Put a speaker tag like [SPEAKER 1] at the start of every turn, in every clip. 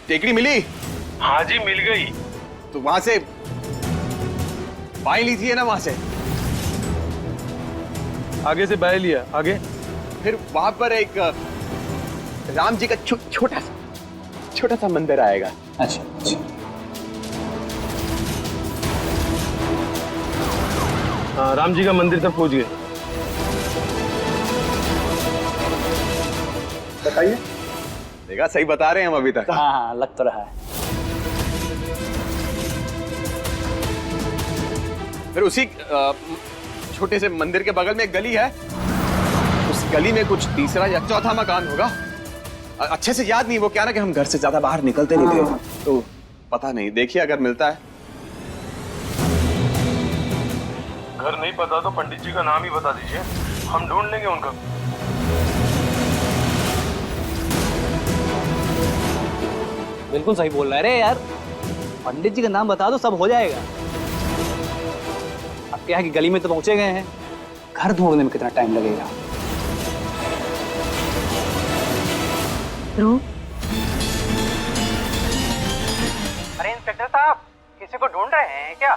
[SPEAKER 1] टेकड़ी मिली?
[SPEAKER 2] हाँ जी मिल गई।
[SPEAKER 1] तो वहां से बाई ली थी ना, वहां से
[SPEAKER 2] आगे से बाय लिया। आगे
[SPEAKER 1] फिर वहां पर एक राम जी का छोटा सा मंदिर आएगा।
[SPEAKER 3] अच्छा।
[SPEAKER 2] हाँ, राम जी का मंदिर तक पहुंच गए।
[SPEAKER 3] बताइए।
[SPEAKER 1] देखा, सही बता रहे हैं हम अभी तक।
[SPEAKER 3] हाँ, लग तो रहा है।
[SPEAKER 1] फिर उसी छोटे से मंदिर के बगल में एक गली है, उस गली में कुछ तीसरा या चौथा मकान होगा। अच्छे से याद नहीं, वो क्या ना कि हम घर से ज्यादा बाहर निकलते नहीं थे, तो पता नहीं। देखिए अगर मिलता है।
[SPEAKER 2] घर नहीं पता तो पंडित जी का नाम ही बता दीजिए, हम ढूंढ लेंगे उनका।
[SPEAKER 3] बिल्कुल सही बोल रहा है। अरे यार, पंडित जी का नाम बता दो, सब हो जाएगा। अब क्या है कि गली में तो पहुंचे गए हैं, घर ढूंढने में कितना टाइम लगेगा।
[SPEAKER 4] ध्रुव,
[SPEAKER 5] अरे इंस्पेक्टर साहब, किसी को ढूंढ रहे हैं क्या?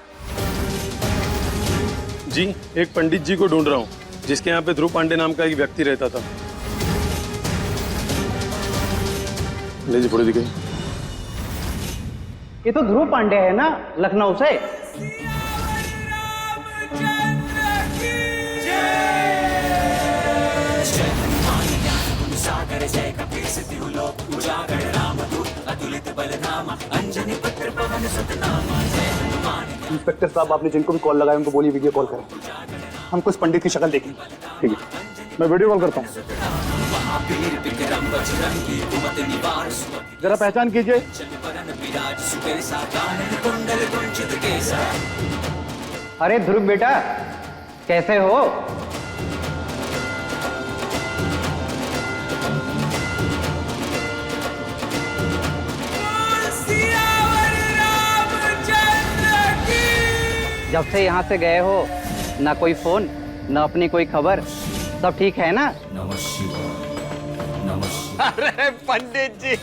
[SPEAKER 2] जी, एक पंडित जी को ढूंढ रहा हूँ, जिसके यहाँ पे ध्रुव पांडे नाम का एक व्यक्ति रहता था। लीजिए फोटो दिखाइए।
[SPEAKER 5] ये तो ध्रुव पांडे है ना, लखनऊ से।
[SPEAKER 3] इंस्पेक्टर साहब, आपने जिनको भी कॉल लगाया उनको बोलिए वीडियो कॉल करें। हमको इस पंडित की शक्ल देखनी। ठीक है, मैं वीडियो कॉल करता हूँ। जरा पहचान कीजिए।
[SPEAKER 5] अरे ध्रुव बेटा, कैसे हो? जब से यहाँ से गए हो, ना कोई फोन, ना अपनी कोई खबर, सब ठीक है ना?
[SPEAKER 1] अरे पंडित जी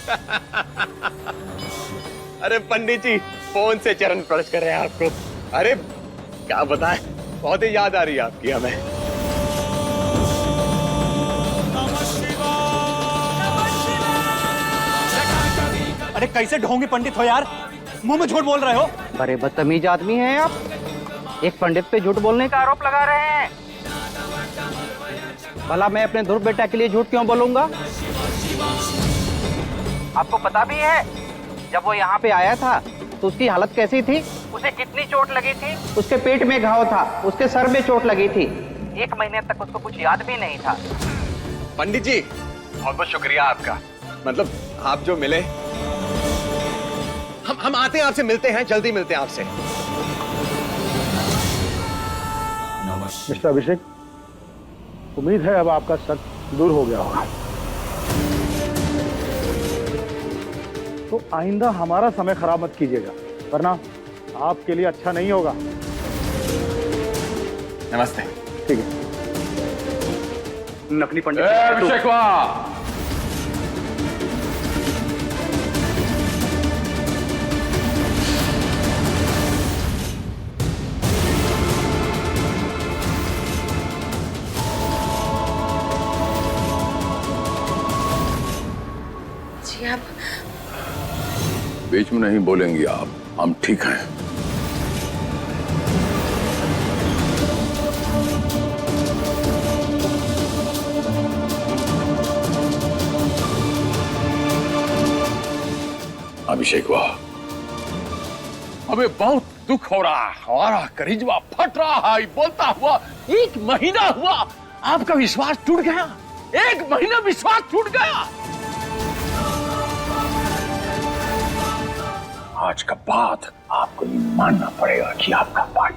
[SPEAKER 1] अरे पंडित जी, फोन से चरण स्पर्श कर रहे हैं आपको। अरे क्या बताएं, बहुत ही याद आ रही है आपकी हमें।
[SPEAKER 3] अरे कैसे ढोंगी पंडित हो यार, मुंह में झूठ बोल रहे हो।
[SPEAKER 5] बड़े बदतमीज आदमी हैं आप, एक पंडित पे झूठ बोलने का आरोप लगा रहे हैं। भला मैं अपने ध्रुव बेटा के लिए झूठ क्यों बोलूंगा? आपको पता भी है, जब वो यहाँ पे आया था तो उसकी हालत कैसी थी? उसे कितनी चोट लगी थी? उसके पेट में घाव था, उसके सर में चोट लगी थी। 1 महीने तक उसको कुछ याद भी नहीं था।
[SPEAKER 1] पंडित जी, बहुत बहुत शुक्रिया आपका। मतलब आप जो मिले, हम आते हैं, आपसे मिलते हैं, जल्दी मिलते हैं आपसे।
[SPEAKER 6] मिस्टर अभिषेक, उम्मीद है अब आपका शक दूर हो गया होगा। तो आइंदा हमारा समय खराब मत कीजिएगा, वरना आपके लिए अच्छा नहीं होगा।
[SPEAKER 1] नमस्ते।
[SPEAKER 6] ठीक है।
[SPEAKER 3] नकली पंडित
[SPEAKER 6] अभिषेक,
[SPEAKER 4] जी आप
[SPEAKER 7] बीच में नहीं बोलेंगी आप, हम ठीक हैं। अभिषेक, वाह, हमें बहुत दुख हो रहा है, हमारा कलेजा फट रहा है। बोलता हुआ 1 महीना हुआ, आपका विश्वास टूट गया। 1 महीना विश्वास टूट गया। आज का बाद आपको ये मानना पड़ेगा कि आपका भाई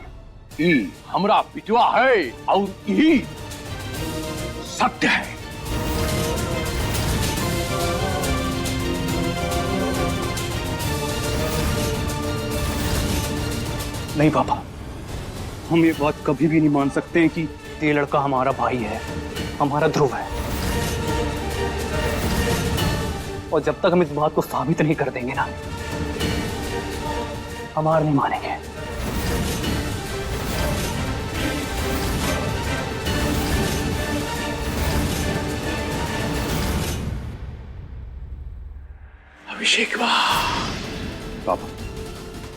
[SPEAKER 7] हमरा पिटवा है और यही सत्य है।
[SPEAKER 3] नहीं पापा, हम ये बात कभी भी नहीं मान सकते हैं कि ये लड़का हमारा भाई है, हमारा ध्रुव है। और जब तक हम इस बात को साबित नहीं कर देंगे ना, हम हार नहीं मानेंगे।
[SPEAKER 1] अभिषेक पापा,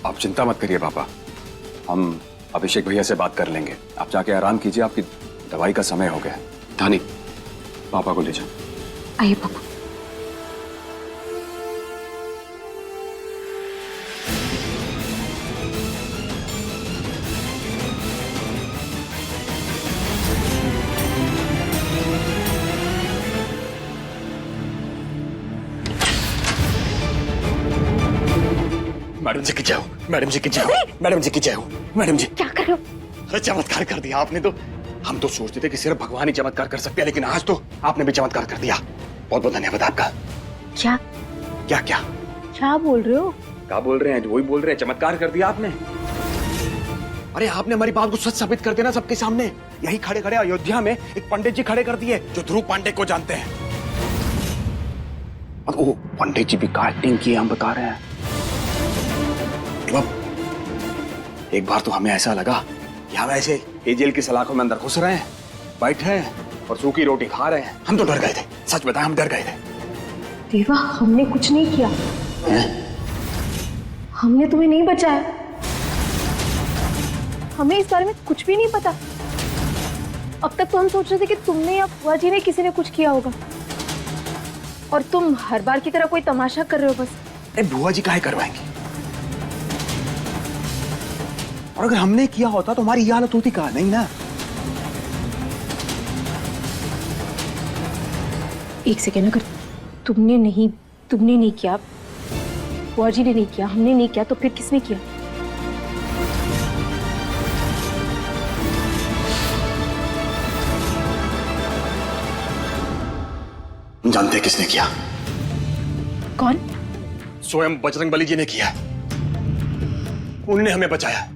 [SPEAKER 1] आप चिंता मत करिए पापा, हम अभिषेक भैया से बात कर लेंगे। आप जाके आराम कीजिए, आपकी दवाई का समय हो गया। धानी, पापा को ले जाओ।
[SPEAKER 4] आइए पापा।
[SPEAKER 1] मैडम जी की जय हो, मैडम जी की जय हो, मैडम जी की जय हो। मैडम जी,
[SPEAKER 4] क्या कर रहे हो?
[SPEAKER 1] चमत्कार कर दिया आपने तो। हम तो सोचते थे कि सिर्फ भगवान ही चमत्कार कर सकते हैं, लेकिन आज तो आपने भी चमत्कार कर दिया। बहुत बहुत धन्यवाद आपका।
[SPEAKER 4] क्या
[SPEAKER 1] क्या क्या
[SPEAKER 4] क्या बोल रहे हो?
[SPEAKER 1] क्या बोल रहे हैं? वही बोल रहे हैं, चमत्कार कर दिया आपने। अरे आपने हमारी बात को सच साबित कर देना सबके सामने। यही खड़े खड़े अयोध्या में एक पंडित जी खड़े कर दिए जो ध्रुव पांडे को जानते हैं। और वो पंडित जी भी एक्टिंग की, हम बता रहे हैं। एक बार तो हमें ऐसा लगा कि हम ऐसे जेल की सलाखों में अंदर घुस रहे हैं, बैठे हैं और सूखी रोटी खा रहे हैं। हम तो डर गए थे, सच बताएं, हम डर गए थे।
[SPEAKER 4] देवा, हमने कुछ नहीं किया। हमने तुम्हें नहीं बचाया। हमें इस बारे में कुछ भी नहीं पता। अब तक तो हम सोच रहे थे कि तुमने या बुआ जी ने किसी ने कुछ किया होगा, और तुम हर बार की तरह कोई तमाशा कर रहे हो बस।
[SPEAKER 1] बुआ जी काहे करवाएंगी? और अगर हमने किया होता तो हमारी ये हालत होती कहा? नहीं ना।
[SPEAKER 4] एक सेकेंड, अगर तुमने नहीं किया, बुआ जी ने नहीं किया, हमने नहीं किया, तो फिर किसने किया?
[SPEAKER 1] हम जानते हैं किसने किया।
[SPEAKER 4] कौन?
[SPEAKER 1] स्वयं बजरंगबली जी ने किया। उन्होंने हमें बचाया।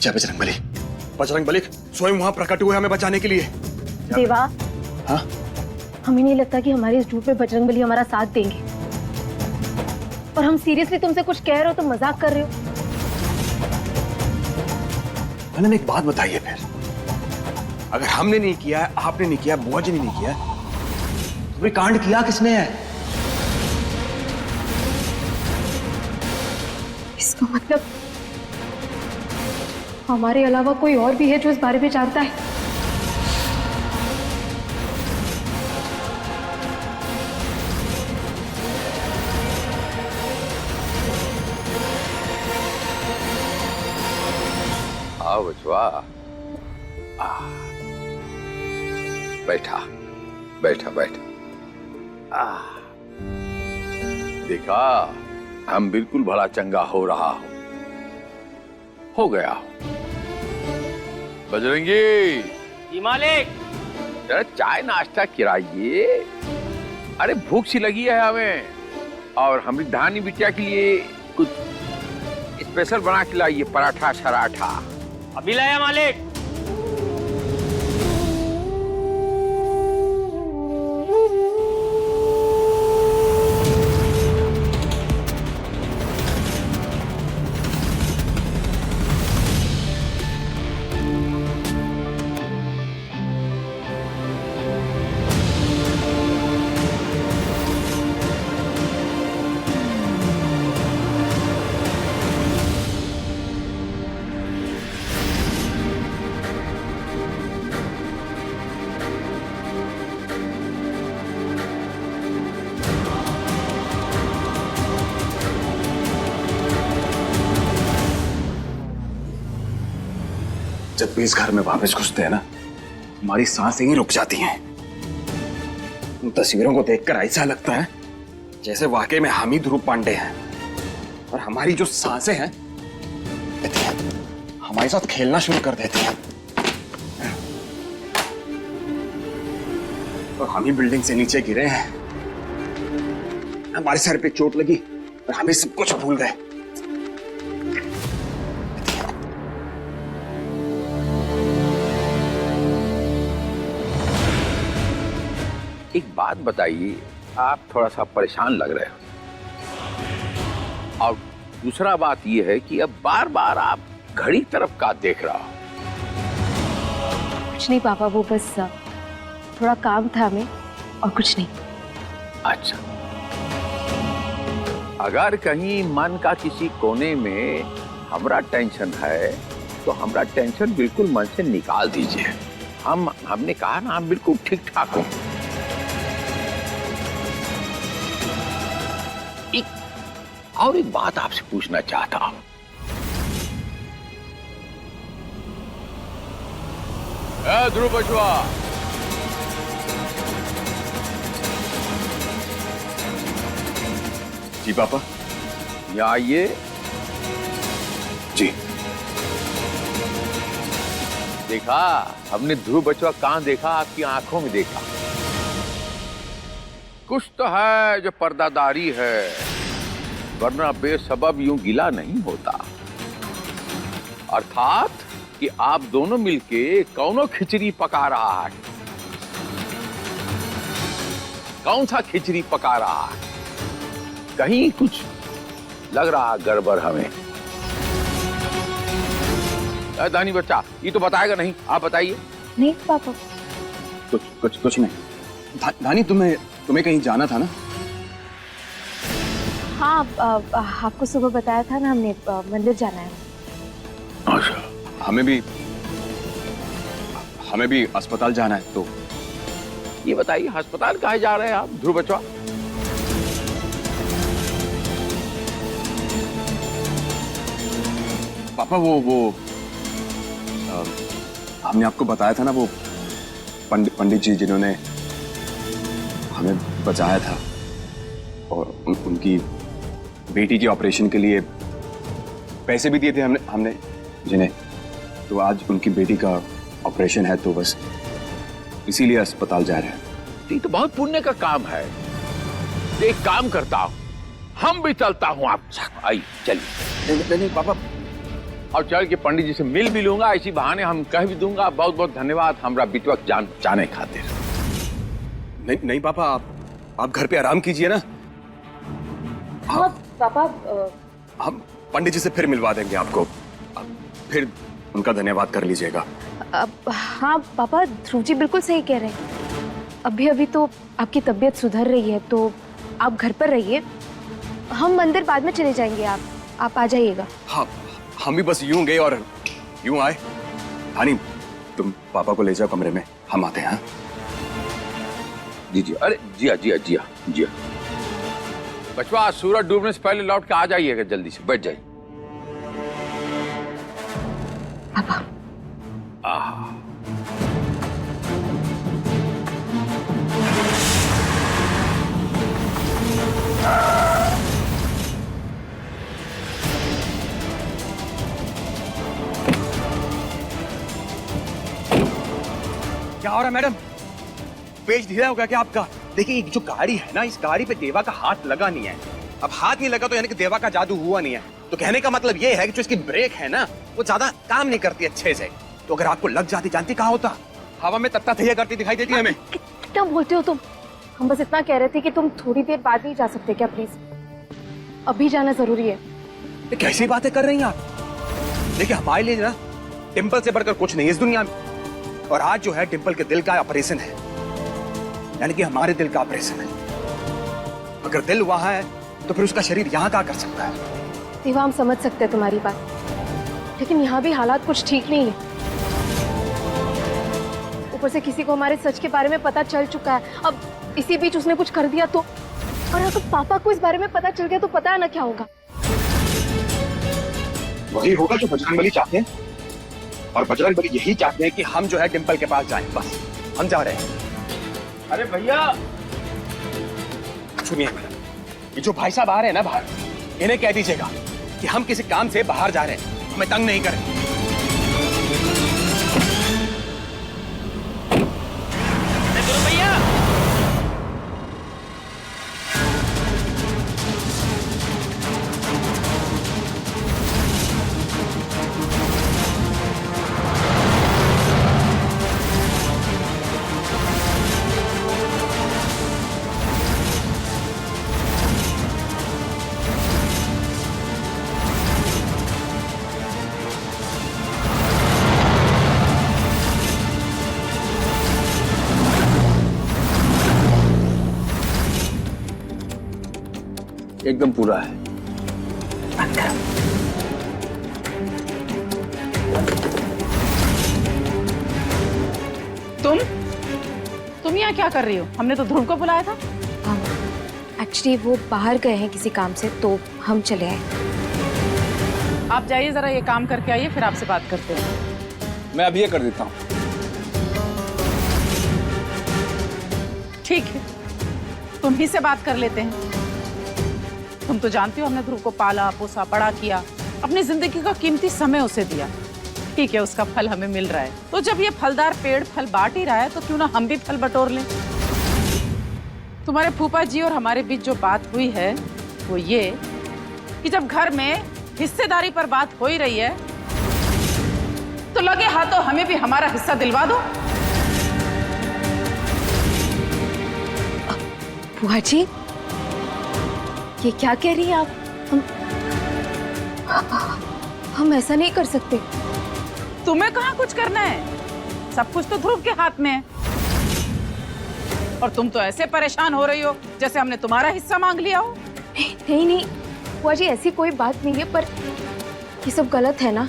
[SPEAKER 1] जय बजरंगबली। बजरंगबली स्वयं वहां प्रकट हुए हमें बचाने के लिए।
[SPEAKER 4] देवा,
[SPEAKER 1] हाँ?
[SPEAKER 4] हमें नहीं लगता कि हमारे इस झूठ पे बजरंगबली हमारा साथ देंगे। और हम सीरियसली तुमसे कुछ कह रहे हो तो मजाक कर रहे हो।
[SPEAKER 1] मैंने एक बात बताइए फिर, अगर हमने नहीं किया, आपने नहीं किया, बुआ जी ने नहीं किया, तो ये कांड किया किसने है?
[SPEAKER 4] इसका मतलब हमारे अलावा कोई और भी है जो इस बारे में जानता है।
[SPEAKER 7] आओ बचवा, बैठा बैठा बैठा। देखा, हम बिल्कुल भला चंगा हो रहा हो गया। बजरंगी
[SPEAKER 5] जी मालिक।
[SPEAKER 7] जरा चाय नाश्ता कराइए। अरे भूख सी लगी है हमें, और हमारी धानी बिटिया के लिए कुछ स्पेशल बना के लाइए, पराठा शराठा।
[SPEAKER 5] अभी लाया मालिक।
[SPEAKER 1] जब भी इस घर में वापस घुसते हैं ना, हमारी सांसें ही रुक जाती हैं। उन तस्वीरों को देखकर ऐसा लगता है जैसे वाकई में हम ही ध्रुव पांडे हैं, और हमारी जो सांसें हैं हमारे साथ खेलना शुरू कर देती हैं। और हम ही बिल्डिंग से नीचे गिरे हैं, हमारे सर पे चोट लगी और हमें सब कुछ भूल गए।
[SPEAKER 7] एक बात बताइए, आप थोड़ा सा परेशान लग रहे हो। और दूसरा बात यह है कि अब बार बार आप घड़ी की तरफ का देख रहा हो।
[SPEAKER 4] कुछ नहीं पापा, वो बस थोड़ा काम था हमें और कुछ नहीं।
[SPEAKER 7] अच्छा, अगर कहीं मन का किसी कोने में हमरा टेंशन है तो हमरा टेंशन बिल्कुल मन से निकाल दीजिए। हमने कहा ना, हम बिल्कुल ठीक ठाक हो। और एक बात आपसे पूछना चाहता हूं। ध्रुव बचवा,
[SPEAKER 1] जी पापा।
[SPEAKER 7] यहाँ आइए।
[SPEAKER 1] जी।
[SPEAKER 7] देखा, हमने ध्रुव बचवा कहाँ देखा? आपकी आंखों में देखा। कुछ तो है जो पर्दादारी है, वरना बेसबब यूं गिला नहीं होता। अर्थात कि आप दोनों मिलके कौनो खिचड़ी पका रहा है। कौन सा खिचड़ी पका रहा है? कहीं कुछ लग रहा गड़बड़ हमें। दानी बच्चा, ये तो बताएगा नहीं, आप बताइए।
[SPEAKER 4] नहीं पापा।
[SPEAKER 1] कुछ नहीं। धानी, तुम्हें कहीं जाना था ना?
[SPEAKER 4] हाँ, आपको सुबह बताया था ना, हमने मंदिर जाना है।
[SPEAKER 7] अच्छा।
[SPEAKER 1] हमें भी अस्पताल जाना है। तो
[SPEAKER 7] ये बताइए, अस्पताल काहे जा रहे हैं आप ध्रुव बचवा?
[SPEAKER 1] पापा, वो हमने आपको बताया था ना, वो पंडित जी जिन्होंने हमें बचाया था और उनकी बेटी के ऑपरेशन के लिए पैसे भी दिए थे हमने जिन्हें। तो आज उनकी बेटी का ऑपरेशन है, तो बस इसीलिए अस्पताल जा रहे हैं।
[SPEAKER 7] ये तो बहुत पुण्य का काम है। एक काम करता हूँ, हम भी चलता हूँ आप। आई चलिए।
[SPEAKER 1] नहीं पापा।
[SPEAKER 7] और चल के पंडित जी से मिल भी लूंगा, इसी बहाने हम कह भी दूंगा बहुत बहुत धन्यवाद हमरा बिटवा जान जाने खातिर।
[SPEAKER 1] नहीं पापा, आप घर पे आराम कीजिए ना।
[SPEAKER 4] हाँ पापा,
[SPEAKER 1] हम पंडित जी से फिर मिलवा देंगे आपको। फिर उनका धन्यवाद कर लीजिएगा।
[SPEAKER 4] हाँ पापा, ध्रुव जी बिल्कुल सही कह रहे हैं। अभी तो आपकी तबीयत सुधर रही है, तो आप घर पर रहिए। हम मंदिर बाद में चले जाएंगे, आप आ जाइएगा।
[SPEAKER 1] हाँ, हम भी बस यूं गए और यूं आए। हानी, तुम पापा को ले जाओ कमरे में, हम आते हैं।
[SPEAKER 7] जी जी। अरे जिया जिया जिया जिया। बचवा, सूरज डूबने से पहले लौट के आ जाइएगा, जल्दी से बैठ जाइए।
[SPEAKER 4] पापा।
[SPEAKER 1] क्या हो रहा है मैडम? पेज ढीला होगा क्या आपका? देखिए, ये जो गाड़ी है ना, इस गाड़ी पे देवा का हाथ लगा नहीं है। अब हाथ नहीं लगा तो यानी कि देवा का जादू हुआ नहीं है। तो कहने का मतलब ये है कि जो इसकी ब्रेक है ना, वो ज्यादा काम नहीं करती अच्छे से। तो अगर आपको लग जाती, जानती कहाँ होता? हवा में तत्ता थैया करती दिखाई देती है हमें।
[SPEAKER 4] कितना बोलते हो तुम? हम बस इतना कह रहे थे कि तुम थोड़ी देर बाद नहीं जा सकते क्या प्लीज? अभी जाना जरूरी है।
[SPEAKER 1] ये कैसी बातें कर रही हैं आप? देखिए, हमारे लिए ना डिंपल से बढ़कर कुछ नहीं है इस दुनिया में। और आज जो है डिंपल के दिल का ऑपरेशन है, यानी कि हमारे दिल का ऑपरेशन है। अगर दिल वहां है तो फिर उसका शरीर यहाँ क्या कर सकता है?
[SPEAKER 4] देवा, हम समझ सकते हैं तुम्हारी बात, लेकिन यहाँ भी हालात कुछ ठीक नहीं है। ऊपर से किसी को हमारे सच के बारे में पता चल चुका है। अब इसी बीच उसने कुछ कर दिया तो, और अगर पापा को इस बारे में पता चल गया तो पता है ना क्या होगा।
[SPEAKER 1] वही होगा जो बजरंगबली चाहते हैं, और बजरंगबली यही चाहते हैं कि हम जो है डिंपल के पास जाएं। बस हम जा रहे हैं।
[SPEAKER 2] अरे भैया,
[SPEAKER 1] सुनिए मैडम, ये जो भाई साहब आ रहे हैं ना बाहर, इन्हें कह दीजिएगा कि हम किसी काम से बाहर जा रहे हैं, हमें तंग नहीं करें।
[SPEAKER 5] भैया,
[SPEAKER 1] एकदम पूरा है।
[SPEAKER 8] तुम यहाँ क्या कर रही हो? हमने तो ध्रुव को बुलाया था।
[SPEAKER 4] एक्चुअली वो बाहर गए हैं किसी काम से, तो हम चले आए।
[SPEAKER 8] आप जाइए, जरा ये काम करके आइए, फिर आपसे बात करते हैं।
[SPEAKER 3] मैं अभी ये कर देता हूँ।
[SPEAKER 8] ठीक है, तुम ही से बात कर लेते हैं। तुम तो जानती हो हमने ध्रुव को पाला पोसा बड़ा किया, अपनी जिंदगी का कीमती समय उसे दिया। ठीक है, उसका फल हमें मिल रहा है, तो जब ये फलदार पेड़ फल बांट ही रहा है तो क्यों ना हम भी फल बटोर लें। तुम्हारे फूफा जी और हमारे बीच जो बात हुई है वो ये कि जब घर में हिस्सेदारी पर बात हो ही रही है तो लगे हाथों हमें भी हमारा हिस्सा दिलवा दो।
[SPEAKER 4] बुआ जी, ये क्या कह रही हैं आप? हम ऐसा नहीं कर सकते।
[SPEAKER 8] तुम्हें कहाँ कुछ करना है, सब कुछ तो ध्रुव के हाथ में है। और तुम तो ऐसे परेशान हो रही हो जैसे हमने तुम्हारा हिस्सा मांग लिया हो।
[SPEAKER 4] नहीं बुआ जी, ऐसी कोई बात नहीं है, पर ये सब गलत है ना।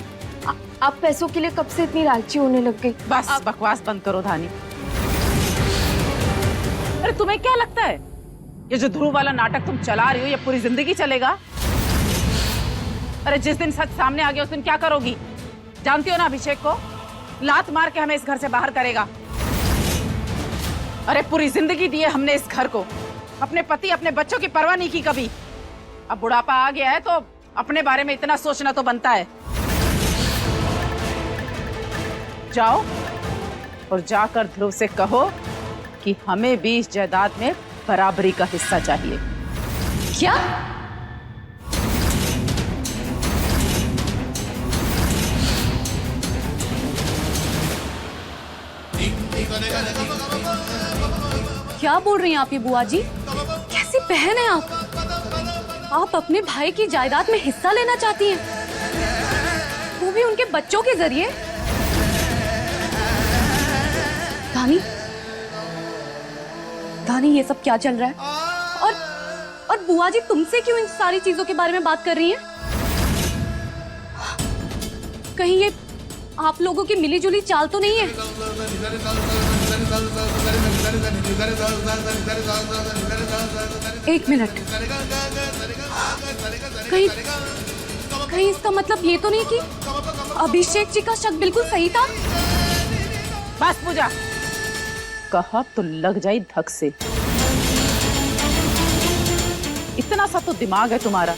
[SPEAKER 4] आप पैसों के लिए कब से इतनी लालची होने लग गई?
[SPEAKER 8] बस बकवास बंद करो धानी। अरे तुम्हें क्या लगता है ये जो ध्रुव वाला नाटक तुम चला रही हो ये पूरी जिंदगी चलेगा? अरे जिस दिन सच सामने आ गया उस दिन क्या करोगी? जानती हो ना अभिषेक को, लात मार के हमें इस घर से बाहर करेगा। अरे पूरी जिंदगी दी है हमने इस घर को, अपने पति अपने बच्चों की परवाह नहीं की कभी। अब बुढ़ापा आ गया है तो अपने बारे में इतना सोचना तो बनता है। जाओ और जाकर ध्रुव से कहो कि हमें भी इस जायदाद में बराबरी का हिस्सा चाहिए।
[SPEAKER 4] क्या?
[SPEAKER 9] क्या बोल रही हैं आप ये बुआ जी? कैसी बहन है आप? आप अपने भाई की जायदाद में हिस्सा लेना चाहती हैं, वो भी उनके बच्चों के जरिए? दानी ये सब क्या चल रहा है? और बुआ जी तुमसे क्यों इन सारी चीजों के बारे में बात कर रही हैं? कहीं ये आप लोगों की मिलीजुली चाल तो नहीं है? एक मिनट, कहीं इसका मतलब ये तो नहीं कि अभिषेक जी का शक बिल्कुल सही था?
[SPEAKER 8] बस पूजा, कहा तो लग जाए धक से। इतना सा तो दिमाग है तुम्हारा,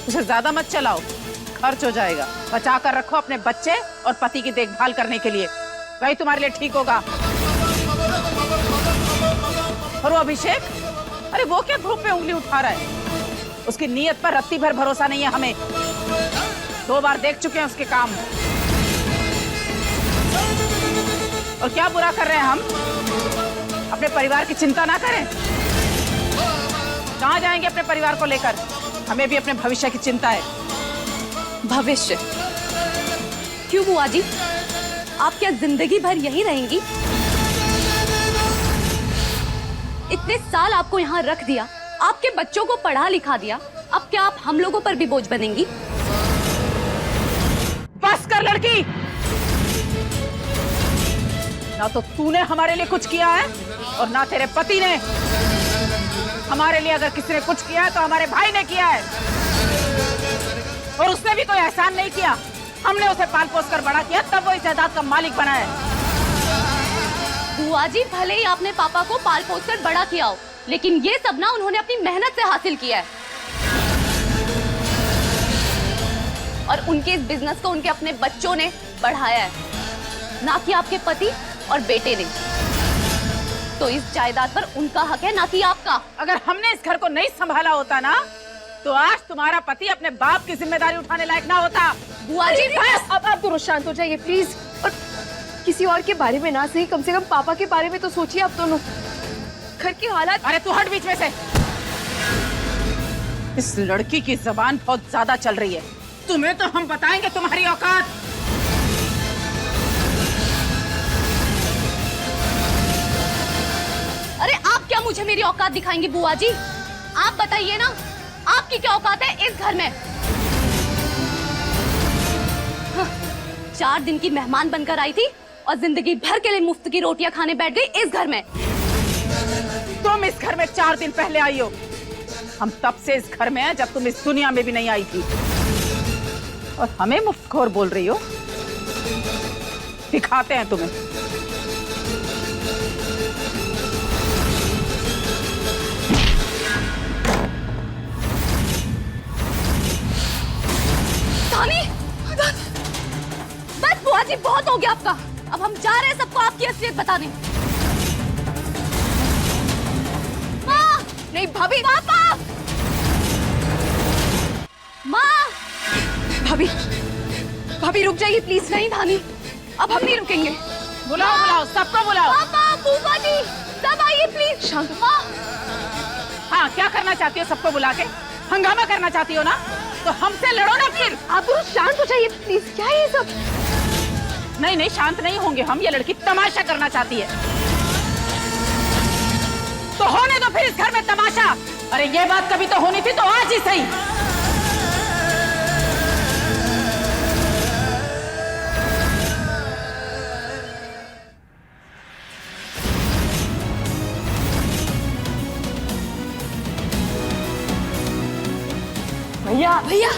[SPEAKER 8] उसे ज्यादा मत चलाओ, खर्च हो जाएगा। बचा कर रखो अपने बच्चे और पति की देखभाल करने के लिए, वही तुम्हारे लिए ठीक होगा। और वो अभिषेक, अरे वो क्या ध्रुव पे उंगली उठा रहा है? उसकी नीयत पर रत्ती भर भरोसा नहीं है हमें। 2 बार देख चुके हैं उसके काम। और क्या बुरा कर रहे हैं हम? अपने परिवार की चिंता ना करें। कहाँ जाएंगे अपने परिवार को लेकर? हमें भी अपने भविष्य की चिंता है।
[SPEAKER 9] भविष्य? क्यों बुआ जी, आप क्या जिंदगी भर यहीं रहेंगी? इतने साल आपको यहाँ रख दिया, आपके बच्चों को पढ़ा लिखा दिया, अब क्या आप हम लोगों पर भी बोझ बनेंगी?
[SPEAKER 8] बस कर लड़की, ना तो तूने हमारे लिए कुछ किया है और ना तेरे पति ने। हमारे लिए अगर किसी ने कुछ किया है तो हमारे भाई ने किया है, और उसने भी कोई एहसान नहीं किया। हमने उसे पाल पोस कर बड़ा किया, तब वो इस जायदाद का मालिक बना है।
[SPEAKER 9] बुआ जी, भले ही आपने पापा को पाल पोस कर बड़ा किया हो, लेकिन ये सब ना उन्होंने अपनी मेहनत से हासिल किया है। और उनके इस बिजनेस को उनके अपने बच्चों ने बढ़ाया है, ना कि आपके पति और बेटे ने। तो इस जायदाद पर उनका हक है, ना कि आपका।
[SPEAKER 8] अगर हमने इस घर को नहीं संभाला होता ना, तो आज तुम्हारा पति अपने बाप की जिम्मेदारी उठाने लायक ना होता।
[SPEAKER 9] बुआ जी बस,
[SPEAKER 4] अब आप दोनों शांत हो जाइए प्लीज। और किसी और के बारे में ना सही, कम से कम पापा के बारे में तो सोचिए आप दोनों। घर की हालत।
[SPEAKER 8] अरे तू हट बीच में से। इस लड़की की जबान बहुत ज्यादा चल रही है। तुम्हें तो हम बताएंगे तुम्हारी औकात।
[SPEAKER 9] अरे आप क्या मुझे मेरी औकात दिखाएंगी बुआ जी? आप बताइए ना, आपकी क्या औकात है इस घर में? हाँ, 4 दिन की मेहमान बनकर आई थी और जिंदगी भर के लिए मुफ्त की रोटियां खाने बैठ गई इस घर में।
[SPEAKER 8] तुम इस घर में 4 दिन पहले आई हो। हम तब से इस घर में हैं जब तुम इस दुनिया में भी नहीं आई थी, और हमें मुफ्तखोर बोल रही हो। दिखाते हैं तुम्हें।
[SPEAKER 9] बस बुआ जी, बहुत हो गया आपका। अब हम जा रहे हैं सबको आपकी असलियत बताने। माँ! नहीं भाभी, पापा! माँ! भाभी, भाभी रुक जाइए प्लीज। नहीं धानी, अब हम नहीं रुकेंगे।
[SPEAKER 8] बुलाओ बुलाओ, सबको बुलाओ।
[SPEAKER 9] पापा, बुआ जी, सब आइए प्लीज। शांत। माँ!
[SPEAKER 8] हाँ, क्या करना चाहती हो? सबको बुला के हंगामा करना चाहती हो ना? तो हमसे लड़ो ना फिर।
[SPEAKER 4] आप दोनों शांत हो जाइए प्लीज। क्या है ये सब?
[SPEAKER 8] नहीं नहीं, शांत नहीं होंगे हम। ये लड़की तमाशा करना चाहती है, तो होने दो फिर इस घर में तमाशा। अरे ये बात कभी तो होनी थी, तो आज ही सही।
[SPEAKER 9] भैया, भैया!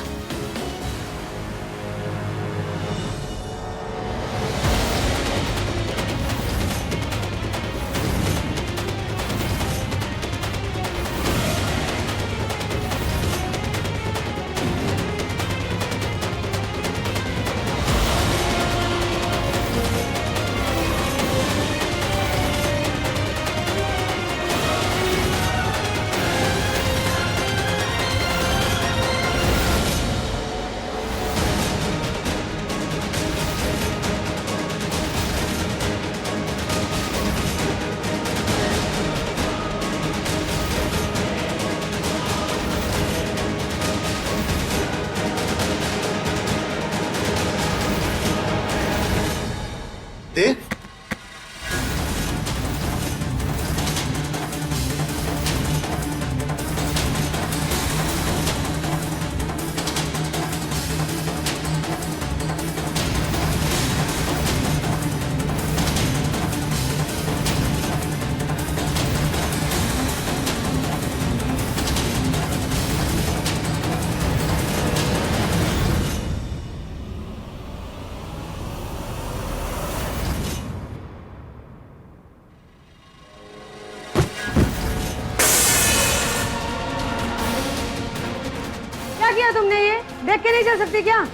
[SPEAKER 3] दे
[SPEAKER 4] क्या किया तुमने? ये देख के नहीं चल सकती क्या?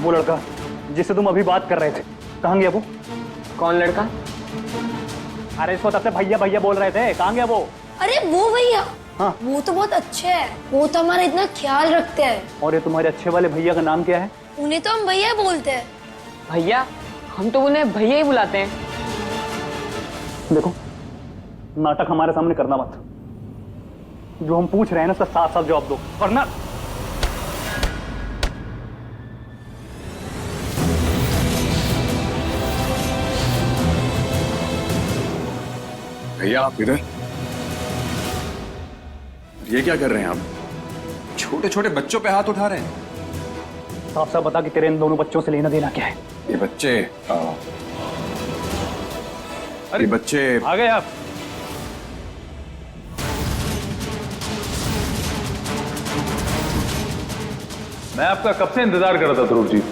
[SPEAKER 3] वो लड़का जिससे तुम अभी बात कर रहे थे, कहाँ गया वो?
[SPEAKER 5] कौन लड़का?
[SPEAKER 3] अरे इसको तब से भैया भैया बोल रहे थे, कहाँ गया वो?
[SPEAKER 10] अरे वो भैया,
[SPEAKER 3] हाँ।
[SPEAKER 10] वो तो बहुत अच्छे हैं। वो तो हमारा इतना ख्याल रखते हैं।
[SPEAKER 3] और ये तुम्हारे अच्छे वाले भैया का नाम क्या है?
[SPEAKER 10] उन्हें तो हम भैया बोलते हैं।
[SPEAKER 5] भैया? हम तो उन्हें भैया ही बुलाते हैं।
[SPEAKER 3] देखो, नाटक हमारे सामने करना मत। जो हम पूछ रहे हैं ना उसका साफ साफ जवाब दो, वरना
[SPEAKER 1] भैया आप इधर? ये क्या कर रहे हैं आप? छोटे छोटे बच्चों पे हाथ उठा रहे हैं।
[SPEAKER 3] साफ साफ बता कि तेरे इन दोनों बच्चों से लेना देना क्या है?
[SPEAKER 1] ये बच्चे अरे बच्चे
[SPEAKER 6] आ गए आप? मैं आपका कब से इंतजार कर रहा था ध्रुव जी।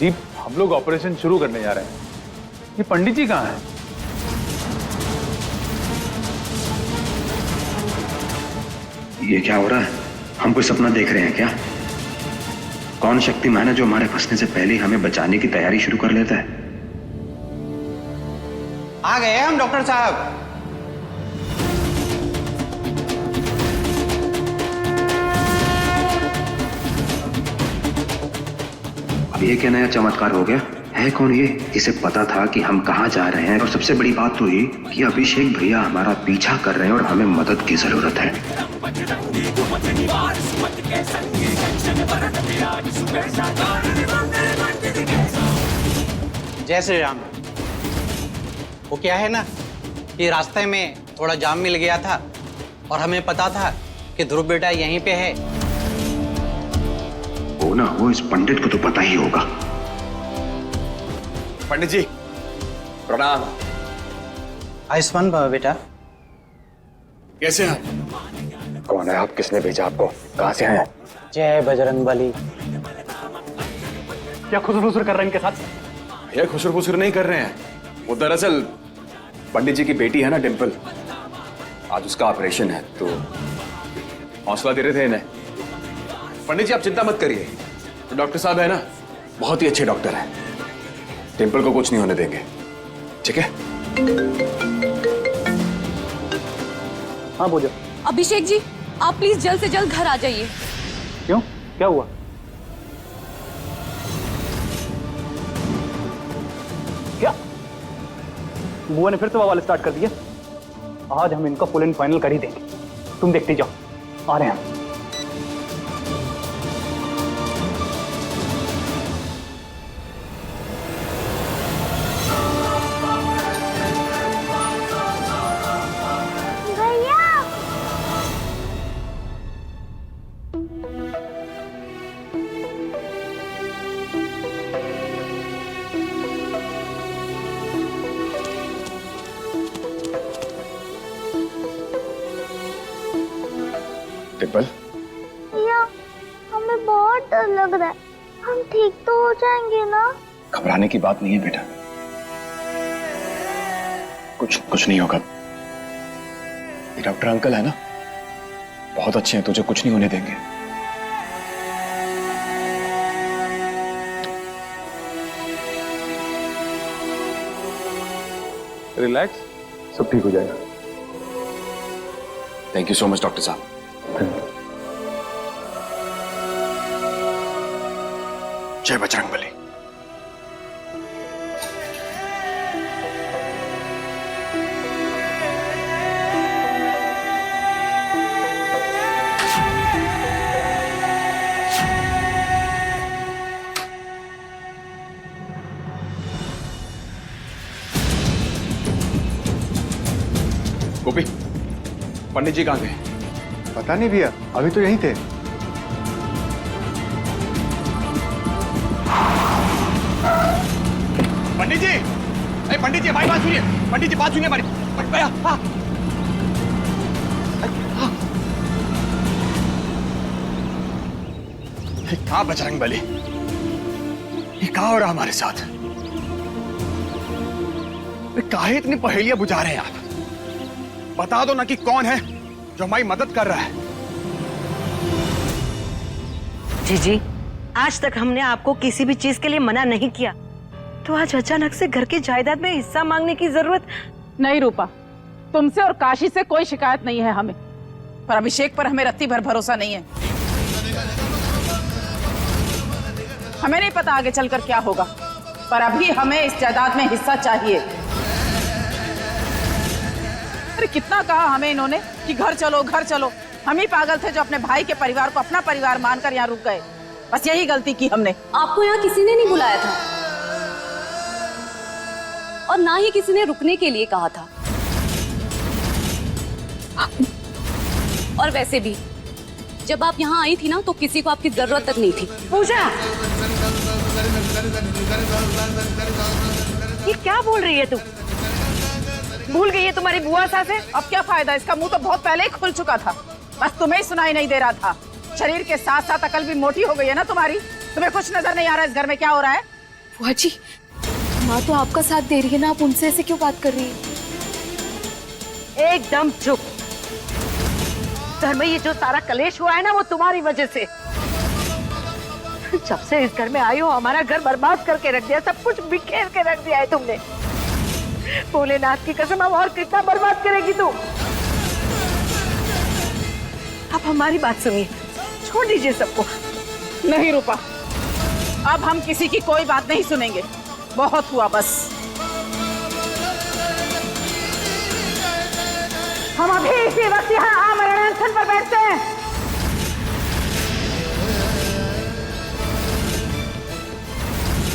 [SPEAKER 6] जी, हम लोग ऑपरेशन शुरू करने जा रहे हैं। ये पंडित जी कहाँ हैं?
[SPEAKER 11] ये क्या हो रहा है? हम कोई सपना देख रहे हैं क्या? कौन शक्तिमान है जो हमारे फंसने से पहले ही हमें बचाने की तैयारी शुरू कर लेता है?
[SPEAKER 5] आ गए हम डॉक्टर साहब।
[SPEAKER 11] अब ये क्या नया चमत्कार हो गया? है कौन ये? इसे पता था कि हम कहाँ जा रहे हैं, और सबसे बड़ी बात तो ये कि अभिषेक भैया हमारा पीछा कर रहे हैं और हमें मदद की जरूरत है।
[SPEAKER 5] जय श्री राम। वो क्या है ना कि रास्ते में थोड़ा जाम मिल गया था और हमें पता था कि ध्रुव बेटा यहीं पे है।
[SPEAKER 11] वो ना हो, इस पंडित को तो पता ही होगा।
[SPEAKER 1] पंडित जी प्रणाम।
[SPEAKER 5] आयुष्मान बाबा बेटा।
[SPEAKER 1] कैसे हैं आप? कौन है आप? किसने भेजा आपको? कहाँ से हैं?
[SPEAKER 5] जय बजरंगबली।
[SPEAKER 3] क्या खुसर कर रहे हैं इनके साथ?
[SPEAKER 1] ये खुसर नहीं कर रहे हैं, वो दरअसल पंडित जी की बेटी है ना डिम्पल, आज उसका ऑपरेशन है तो हौसला दे रहे थे इन्हें। पंडित जी आप चिंता मत करिए, तो डॉक्टर साहब है ना बहुत ही अच्छे डॉक्टर हैं, डिम्पल को कुछ नहीं होने देंगे, ठीक है?
[SPEAKER 3] हाँ बोलो।
[SPEAKER 9] अभिषेक जी, आप प्लीज जल्द से जल्द घर आ जाइए।
[SPEAKER 3] क्यों, क्या हुआ? क्या बुआ ने फिर से बवाल स्टार्ट कर दिया? आज हम इनका फुल एंड फाइनल कर ही देंगे, तुम देखते जाओ, आ रहे हैं।
[SPEAKER 1] डिम्पल,
[SPEAKER 10] भैया हमें बहुत डर लग रहा है, हम ठीक तो हो जाएंगे ना?
[SPEAKER 1] घबराने की बात नहीं है बेटा, कुछ नहीं होगा। ये डॉक्टर अंकल है ना, बहुत अच्छे हैं, तुझे कुछ नहीं होने देंगे।
[SPEAKER 6] रिलैक्स,
[SPEAKER 3] सब ठीक हो जाएगा।
[SPEAKER 1] Thank you so much doctor साहब। जय बजरंगबली। गोपी, पंडित जी कहाँ गए?
[SPEAKER 6] पता नहीं भैया, अभी तो यहीं थे।
[SPEAKER 1] पंडित जी, अरे पंडित जी हमारी बात सुनिए, पंडित जी बात सुनिए हमारी। कहाँ बजरंगबली, ये कहाँ हो रहा हमारे साथ? काहे इतनी पहेलियां बुझा रहे हैं आप? बता दो ना कि कौन है जो हमारी मदद कर रहा है।
[SPEAKER 12] जीजी, आज तक हमने आपको किसी भी चीज के लिए मना नहीं किया, तो आज अचानक से घर की जायदाद में हिस्सा मांगने की जरूरत
[SPEAKER 8] नहीं। रूपा, तुमसे और काशी से कोई शिकायत नहीं है हमें, पर अभिषेक पर हमें रत्ती भर भरोसा नहीं है। हमें नहीं पता आगे चलकर क्या होगा, पर अभी हमें इस जायदाद में हिस्सा चाहिए। अरे कितना कहा हमें इन्होंने कि घर चलो घर चलो, हम ही पागल थे जो अपने भाई के परिवार को अपना परिवार मानकर यहाँ रुक गए। बस यही गलती की हमने।
[SPEAKER 9] आपको यहाँ किसी ने नहीं बुलाया था और ना ही किसी ने रुकने के लिए कहा था। और वैसे भी जब आप यहाँ आई थी ना, तो किसी को आपकी जरूरत तक नहीं थी।
[SPEAKER 12] पूजा, ये क्या बोल रही है तू? भूल गई है तुम्हारी बुआ सास है?
[SPEAKER 8] अब क्या फायदा, इसका मुंह तो बहुत पहले ही खुल चुका था, बस तुम्हें ही सुनाई नहीं दे रहा था। शरीर के साथ साथ अकल भी मोटी हो गई है ना तुम्हारी। तुम्हें कुछ नजर नहीं आ रहा इस घर में क्या हो रहा है?
[SPEAKER 4] बुआ जी, माँ तो आपका साथ दे रही है ना, आप उनसे ऐसे क्यों बात कर रही है?
[SPEAKER 12] एकदम चुप। घर में ये जो सारा कलेश हुआ है ना, वो तुम्हारी वजह से। जब से इस घर में आई हो, हमारा घर बर्बाद करके रख दिया, सब कुछ बिखेर के रख दिया है तुमने। भोलेनाथ की कसम, अब और कितना बर्बाद करेगी तू? आप हमारी बात सुनिए, छोड़ दीजिए सबको।
[SPEAKER 8] नहीं रूपा, अब हम किसी की कोई बात नहीं सुनेंगे। बहुत हुआ बस।
[SPEAKER 12] हम अभी इसी वक्त यहाँ आमरण अनशन पर बैठते हैं।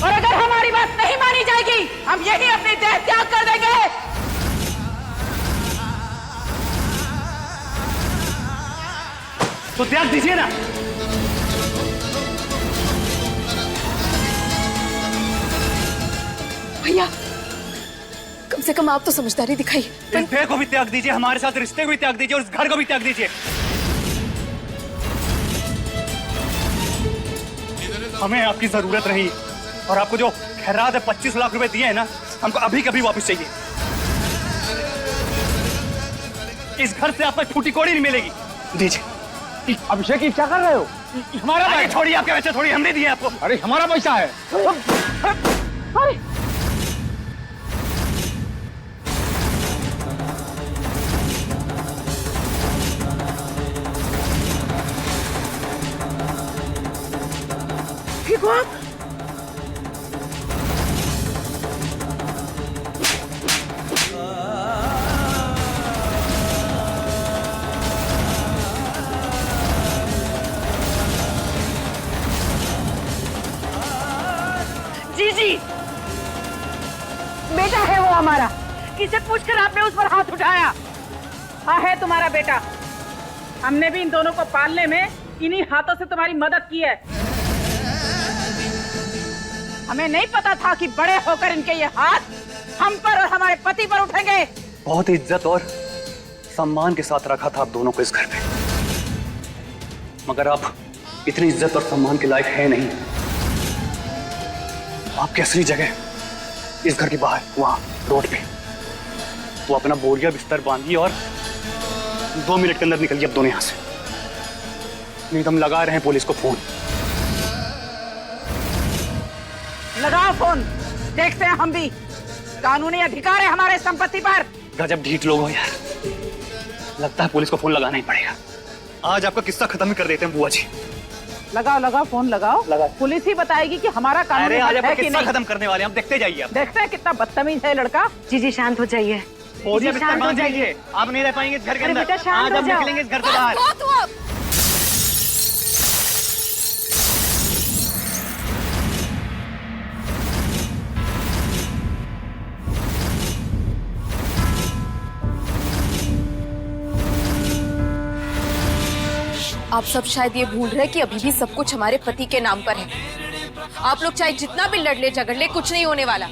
[SPEAKER 8] और अगर हमारी बात नहीं मानी जाएगी, हम यही अपनी देह त्याग कर देंगे।
[SPEAKER 3] तो त्याग दीजिए ना।
[SPEAKER 4] भैया, कम से कम आप तो समझदारी दिखाइए।
[SPEAKER 3] इस देह को भी त्याग दीजिए, हमारे साथ रिश्ते को भी त्याग दीजिए और इस घर को भी त्याग दीजिए। हमें आपकी जरूरत रही और आपको जो खैरात है 25 लाख रुपए दिए हैं ना, हमको अभी कभी वापस चाहिए। इस घर से आपको फूटी कोड़ी नहीं मिलेगी। दीजिए।
[SPEAKER 6] अभिषेक, क्या कर रहे हो?
[SPEAKER 3] हमारा पैसा छोड़िए, आपके पैसे थोड़ी हमने दिए आपको।
[SPEAKER 6] अरे हमारा पैसा है।
[SPEAKER 12] अरे ठीक हो आप? जी बेटा है वो हमारा। किसे पूछकर आपने उस पर हाथ उठाया?
[SPEAKER 8] हाँ है तुम्हारा बेटा। हमने भी इन दोनों को पालने में इन्हीं हाथों से तुम्हारी मदद की है। हमें नहीं पता था कि बड़े होकर इनके ये हाथ हम पर और हमारे पति पर उठेंगे।
[SPEAKER 3] बहुत इज्जत और सम्मान के साथ रखा था आप दोनों को इस घर पे, मगर आप इतनी इज्जत और सम्मान के लायक है नहीं। आपकी असली जगह इस घर के बाहर, वहां रोड पे। तो अपना बोरिया बिस्तर बांधिए और 2 मिनट के अंदर निकलिए अब दोनों यहां से, नहीं तो हम लगा रहे हैं पुलिस को फोन।
[SPEAKER 8] लगाओ फोन, देखते हैं हम भी। कानूनी अधिकार है हमारे संपत्ति पर।
[SPEAKER 3] गजब ढीठ लोग हो यार, लगता है पुलिस को फोन लगाना ही पड़ेगा। आज आपका किस्सा खत्म ही कर देते हैं बुआ जी।
[SPEAKER 8] लगाओ लगाओ फोन लगाओ। पुलिस ही बताएगी कि हमारा कानून
[SPEAKER 3] अरे आज आपका
[SPEAKER 8] है कि
[SPEAKER 3] किस्सा
[SPEAKER 8] नहीं।
[SPEAKER 3] खत्म करने वाले हैं, आप देखते जाइए। आप
[SPEAKER 8] देखते हैं कितना बदतमीज है लड़का।
[SPEAKER 12] जी शांत हो जाइए।
[SPEAKER 3] बोरिया बिस्तर बांध दीजिए, आप नहीं रह पाएंगे इस घर के
[SPEAKER 12] अरे
[SPEAKER 3] अंदर।
[SPEAKER 12] बेटा, शांत
[SPEAKER 3] आज
[SPEAKER 12] हो
[SPEAKER 3] आप
[SPEAKER 12] जाओ।
[SPEAKER 3] निकलेंगे इस घर से बाहर।
[SPEAKER 4] बहुत हुआ। आप सब शायद ये भूल रहे कि अभी भी सब कुछ हमारे पति के नाम पर है। आप लोग चाहे जितना भी लड़ ले झगड़ ले, कुछ नहीं होने वाला।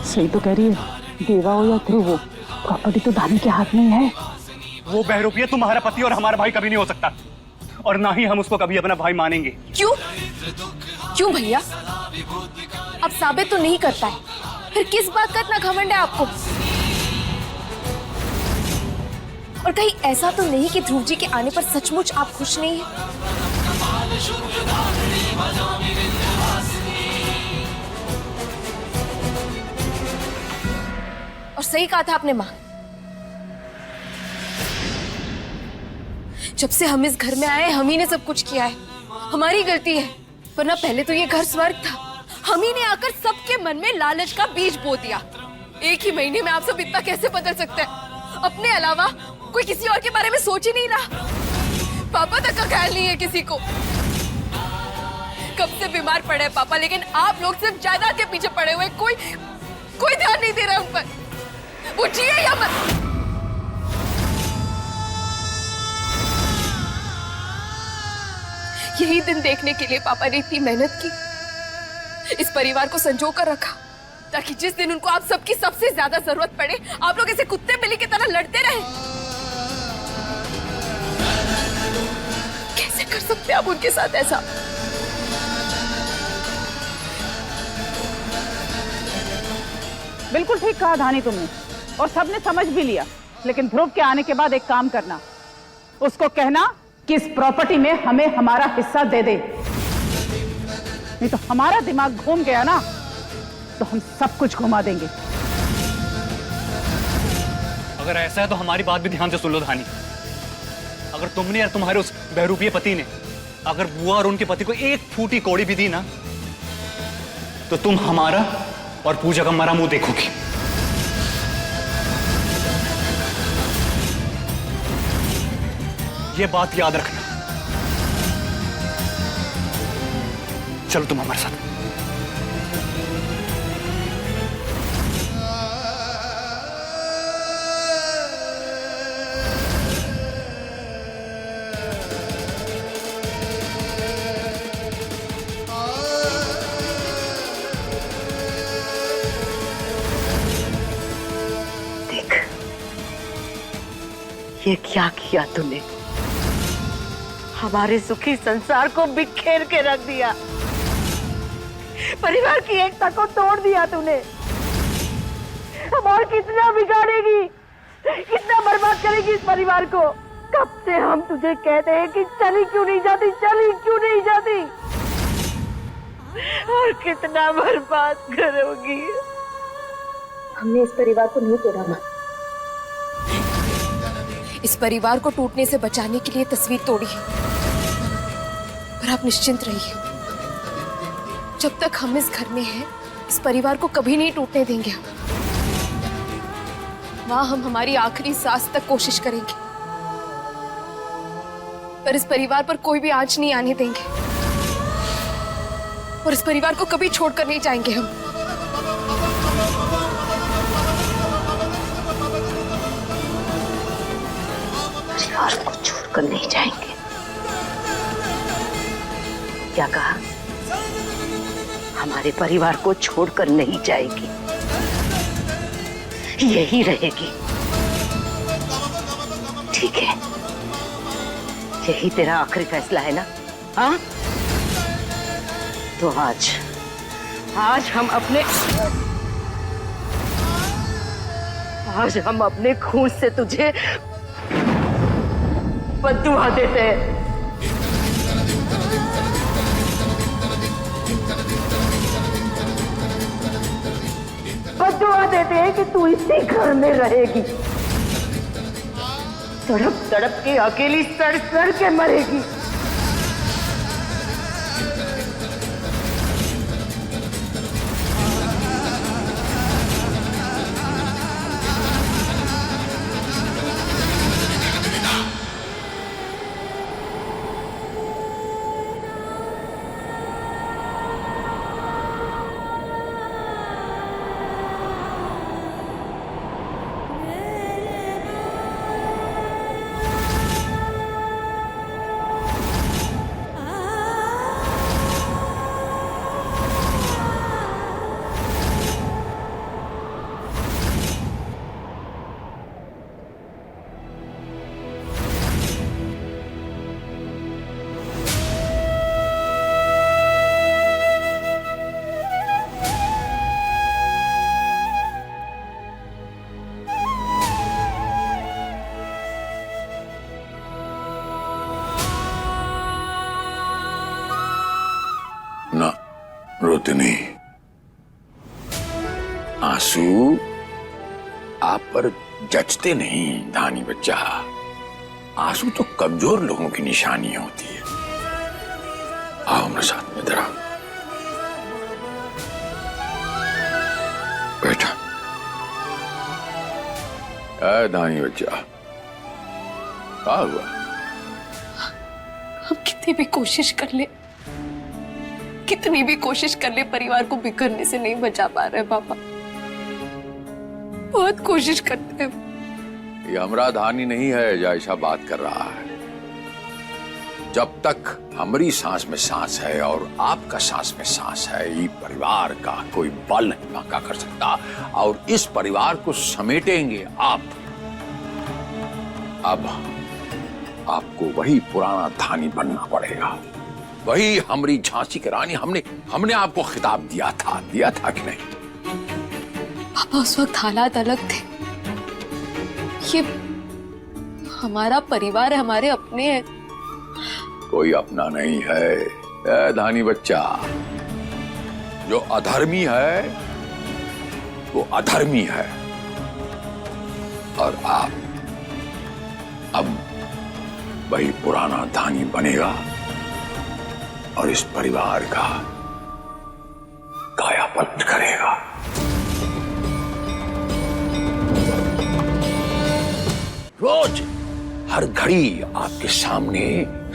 [SPEAKER 8] सही तो कह रही है, देवा हो या ध्रुव हो, प्रॉपर्टी तो धानी के हाथ में ही है।
[SPEAKER 3] वो बहरूपिया तुम्हारा पति और हमारा भाई कभी नहीं हो सकता, और ना ही हम उसको कभी अपना भाई मानेंगे।
[SPEAKER 4] क्यों? क्यों भैया? अब साबित तो नहीं करता है, फिर किस बात का इतना घमंड है आपको? और कहीं ऐसा तो नहीं कि ध्रुव जी के आने पर सचमुच आप खुश नहीं हैं? और सही कहा था आपने मां, जब से हम इस घर में आए हम ही ने सब कुछ किया है। हमारी गलती है, वरना पहले तो ये घर स्वर्ग था। हम ही ने आकर सबके मन में लालच का बीज बो दिया। एक ही महीने में आप सब इतना कैसे बदल सकते हैं? अपने अलावा कोई किसी और के बारे में सोच ही नहीं रहा। पापा तक का ख्याल नहीं है किसी को। कब से बीमार पड़े हैं पापा, लेकिन आप लोग सिर्फ जायदाद के पीछे पड़े हुए, कोई ध्यान नहीं दे रहा उन पर। वो जिए या मत। यही दिन देखने के लिए पापा ने इतनी मेहनत की, इस परिवार को संजो कर रखा, ताकि जिस दिन उनको आप सबकी सबसे ज्यादा जरूरत पड़े, आप लोग ऐसे कुत्ते बिल्ली की तरह लड़ते रहे। कैसे कर सकते आप उनके साथ ऐसा?
[SPEAKER 8] बिल्कुल ठीक कहा धानी तुमने, और सबने समझ भी लिया। लेकिन ध्रुव के आने के बाद एक काम करना, उसको कहना कि इस प्रॉपर्टी में हमें हमारा हिस्सा दे दे, नहीं तो हमारा दिमाग घूम गया ना तो हम सब कुछ घुमा देंगे।
[SPEAKER 3] अगर ऐसा है तो हमारी बात भी ध्यान से सुन लो धानी। अगर तुमने या तुम्हारे उस बहरूपिये पति ने अगर बुआ और उनके पति को एक फूटी कौड़ी भी दी ना, तो तुम हमारा और पूजा का मरा मुंह देखोगी। ये बात याद रखना। चलो तुम हमारे साथ।
[SPEAKER 12] देख, ये क्या किया तूने? हमारे सुखी संसार को बिखेर के रख दिया, परिवार की एकता को तोड़ दिया तूने। अब और कितना बिगाड़ेगी, कितना बर्बाद करेगी इस परिवार को? कब से हम तुझे कहते हैं कि चली क्यों नहीं जाती, चली क्यों नहीं जाती, और कितना बर्बाद करोगी।
[SPEAKER 4] हमने इस परिवार को नहीं तोड़ा मां। इस परिवार को टूटने से बचाने के लिए तस्वीर तोड़ी, पर आप निश्चिंत रहिए, जब तक हम इस घर में हैं, इस परिवार को कभी नहीं टूटने देंगे। मां, हम हमारी आखिरी सांस तक कोशिश करेंगे, पर इस परिवार पर कोई भी आंच नहीं आने देंगे, और इस परिवार को कभी छोड़कर नहीं जाएंगे हम।
[SPEAKER 12] परिवार को छोड़कर नहीं जाएंगे? क्या कहा? हमारे परिवार को छोड़कर नहीं जाएगी, यही रहेगी। ठीक है, यही तेरा आखिरी फैसला है ना? हाँ, तो आज हम अपने खून से तुझे बद्दुआ देते हैं। बद्दुआ देते हैं कि तू इसी घर में रहेगी, तड़प तड़प के अकेली सड़ सड़ के मरेगी।
[SPEAKER 7] ना रोते नहीं। आंसू आप पर जचते नहीं धानी बच्चा। आंसू तो कमजोर लोगों की निशानी होती है। आओ हमारे साथ में जरा बैठा। धानी बच्चा क्या हुआ?
[SPEAKER 4] हम कितनी भी कोशिश कर ले, कितनी भी कोशिश कर ले, परिवार को बिखरने से नहीं बचा पा रहे पापा। बहुत कोशिश करते हैं।
[SPEAKER 7] ये हमरा धानी नहीं है जो ऐसा बात कर रहा है। जब तक हमारी सांस में सांस है और आपका सांस में सांस है, ये परिवार का कोई बल नहीं बांका कर सकता। और इस परिवार को समेटेंगे आप। अब आपको वही पुराना धानी बनना पड़ेगा, वही हमारी झांसी की रानी। हमने आपको खिताब दिया था कि नहीं?
[SPEAKER 4] पापा उस वक्त हालात अलग थे। ये हमारा परिवार है, हमारे अपने हैं।
[SPEAKER 7] कोई अपना नहीं है धानी बच्चा। जो अधर्मी है वो अधर्मी है। और आप अब वही पुराना धानी बनेगा और इस परिवार का काया पलट करेगा। रोज हर घड़ी आपके सामने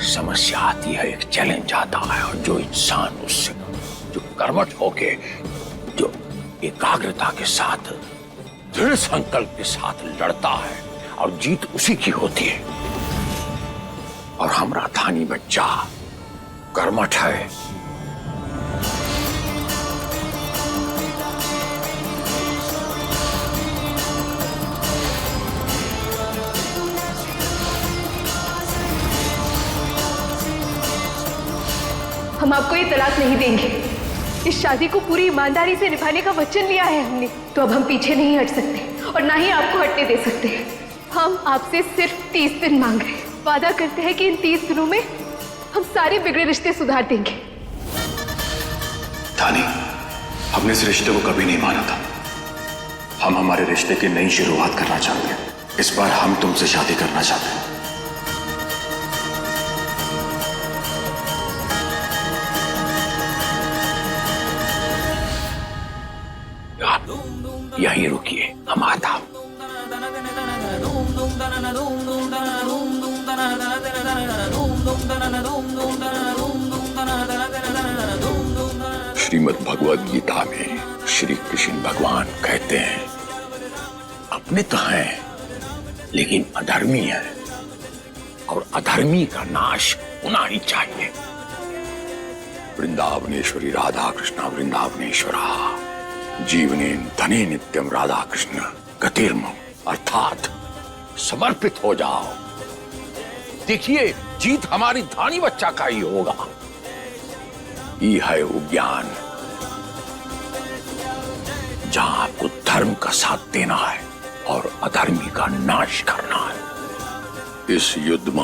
[SPEAKER 7] समस्या आती है, एक चैलेंज आता है, और जो इंसान उससे जो कर्मठ होके, जो एकाग्रता के साथ, दृढ़ संकल्प के साथ लड़ता है और जीत उसी की होती है। और हमारा धानी बच्चा कर्मठ है।
[SPEAKER 4] हम आपको ये तलाक नहीं देंगे। इस शादी को पूरी ईमानदारी से निभाने का वचन लिया है हमने, तो अब हम पीछे नहीं हट सकते और ना ही आपको हटने दे सकते हैं। हम आपसे सिर्फ 30 दिन मांग रहे हैं। वादा करते हैं कि इन 30 दिनों में हम सारे बिगड़े रिश्ते सुधार देंगे।
[SPEAKER 11] धानी, हमने इस रिश्ते को कभी नहीं माना था। हम हमारे रिश्ते की नई शुरुआत करना चाहते हैं। इस बार हम तुमसे शादी करना चाहते हैं।
[SPEAKER 7] आप यहीं रुकिए, हम आता हूं। श्रीमद् भगवद गीता में श्री कृष्ण भगवान कहते हैं, अपने तो हैं लेकिन अधर्मी है, और अधर्मी का नाश होना ही चाहिए। वृंदावनेश्वरी राधा कृष्ण वृंदावनेश्वरा जीवने धने नित्यम राधा कृष्ण गतिर्मम, अर्थात समर्पित हो जाओ। देखिए, जीत हमारी धानी बच्चा का ही होगा। ये है वो ज्ञान जहां आपको धर्म का साथ देना है और अधर्मी का नाश करना है। इस युद्ध में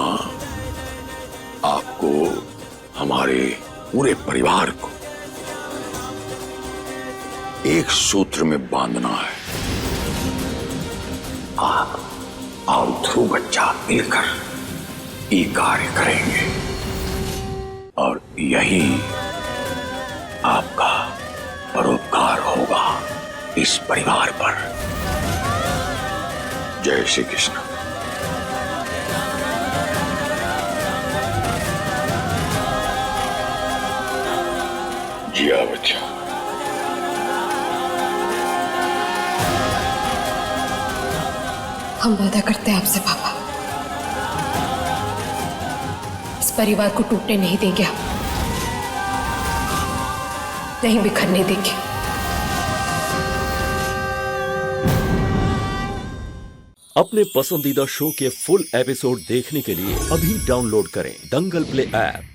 [SPEAKER 7] आपको हमारे पूरे परिवार को एक सूत्र में बांधना है। आप और ध्रुव बच्चा मिलकर ये कार्य करेंगे, और यही आपका परोपकार होगा इस परिवार पर। जय श्री कृष्ण। जिया बच्चा।
[SPEAKER 4] हम वादा करते हैं आपसे पापा, इस परिवार को टूटने नहीं देंगे, हम नहीं बिखरने देंगे।
[SPEAKER 13] अपने पसंदीदा शो के फुल एपिसोड देखने के लिए अभी डाउनलोड करें दंगल प्ले ऐप।